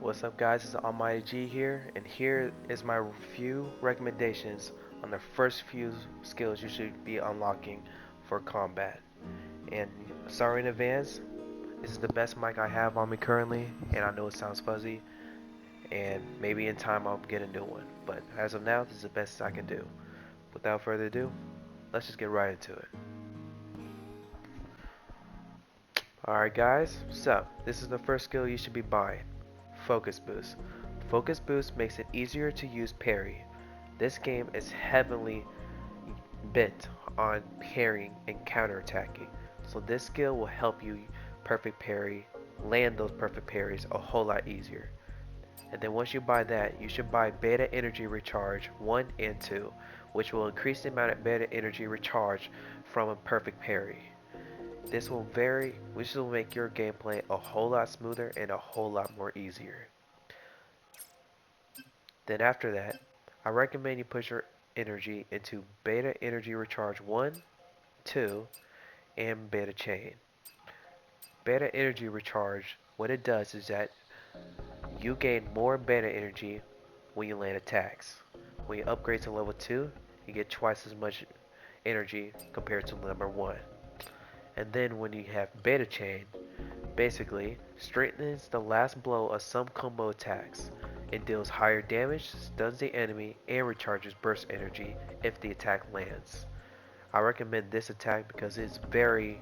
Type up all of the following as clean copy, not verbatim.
What's up guys, it's Almighty G here, and here is my few recommendations on the first few skills you should be unlocking for combat. And sorry in advance, this is the best mic I have on me currently, and I know it sounds fuzzy, and maybe in time I'll get a new one. But as of now, this is the best I can do. Without further ado, let's just get right into it. Alright guys, so this is the first skill you should be buying. Focus Boost. Focus Boost makes it easier to use parry. This game is heavily bent on parrying and counterattacking. So this skill will help you perfect parry, land those perfect parries a whole lot easier. And then once you buy that, you should buy Beta Energy Recharge 1 and 2, which will increase the amount of Beta Energy Recharge from a perfect parry. Which will make your gameplay a whole lot smoother and a whole lot more easier. Then after that, I recommend you put your energy into Beta Energy Recharge 1, 2, and Beta Chain. Beta Energy Recharge, what it does is that you gain more Beta Energy when you land attacks. When you upgrade to level 2, you get twice as much energy compared to number 1. And then when you have Beta Chain, basically straightens the last blow of some combo attacks. It deals higher damage, stuns the enemy, and recharges burst energy if the attack lands. I recommend this attack because it's very,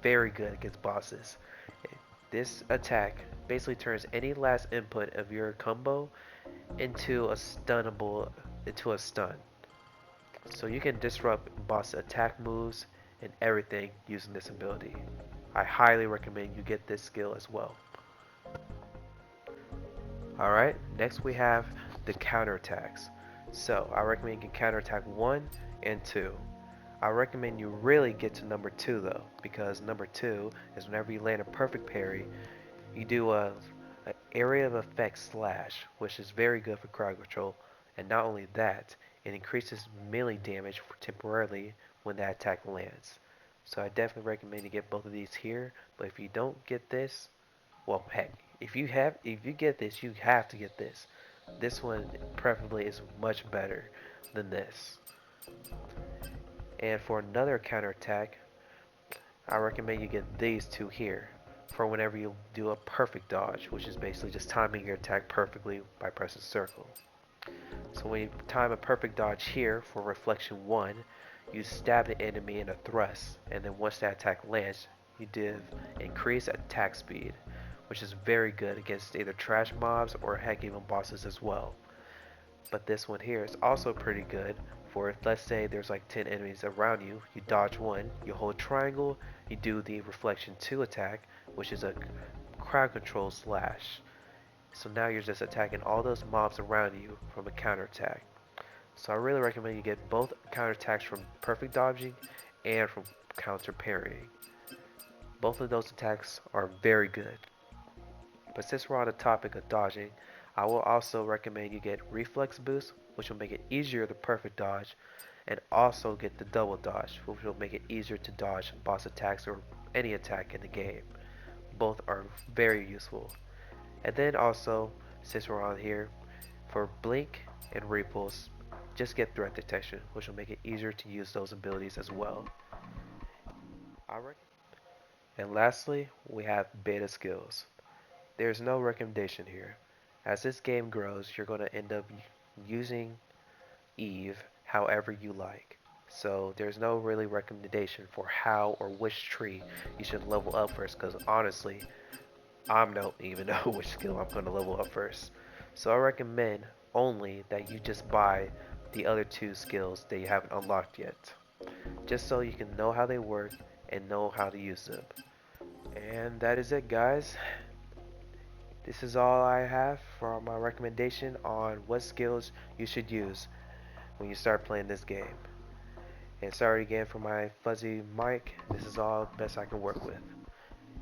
very good against bosses. This attack basically turns any last input of your combo into a stun. So you can disrupt boss attack moves and everything using this ability. I highly recommend you get this skill as well. Alright, next we have the counterattacks. So I recommend you get counterattack 1 and 2. I recommend you really get to number 2 though, because number 2 is whenever you land a perfect parry, you do a area of effect slash, which is very good for crowd control, and not only that, it increases melee damage temporarily when that attack lands. So I definitely recommend you get both of these here, but if you don't get this, well heck, if you get this, you have to get this. This one preferably is much better than this. And for another counterattack, I recommend you get these two here for whenever you do a perfect dodge, which is basically just timing your attack perfectly by pressing circle. So when you time a perfect dodge here for reflection 1, you stab the enemy in a thrust, and then once that attack lands, you do increase attack speed, which is very good against either trash mobs or heck even bosses as well. But this one here is also pretty good for if let's say there's like 10 enemies around you, you dodge one, you hold triangle, you do the reflection 2 attack, which is a crowd control slash. So now you're just attacking all those mobs around you from a counterattack. So I really recommend you get both counterattacks from perfect dodging and from counter parrying. Both of those attacks are very good. But since we're on the topic of dodging, I will also recommend you get reflex boost, which will make it easier to perfect dodge, and also get the double dodge, which will make it easier to dodge boss attacks or any attack in the game. Both are very useful. And then also, since we're on here, for blink and repulse, just get threat detection, which will make it easier to use those abilities as well. And lastly, we have beta skills. There's no recommendation here. As this game grows, you're going to end up using Eve however you like. So there's no really recommendation for how or which tree you should level up first, because honestly, I don't even know which skill I'm going to level up first. So I recommend only that you just buy the other two skills that you haven't unlocked yet, just so you can know how they work and know how to use them. And that is it guys. This is all I have for my recommendation on what skills you should use when you start playing this game. And sorry again for my fuzzy mic, this is all the best I can work with.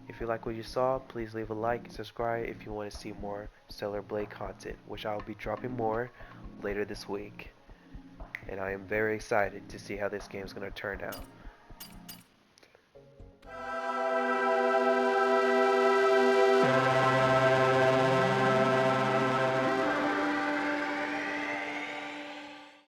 If you like what you saw, please leave a like and subscribe if you want to see more Stellar Blade content, which I will be dropping more later this week. And I am very excited to see how this game is going to turn out.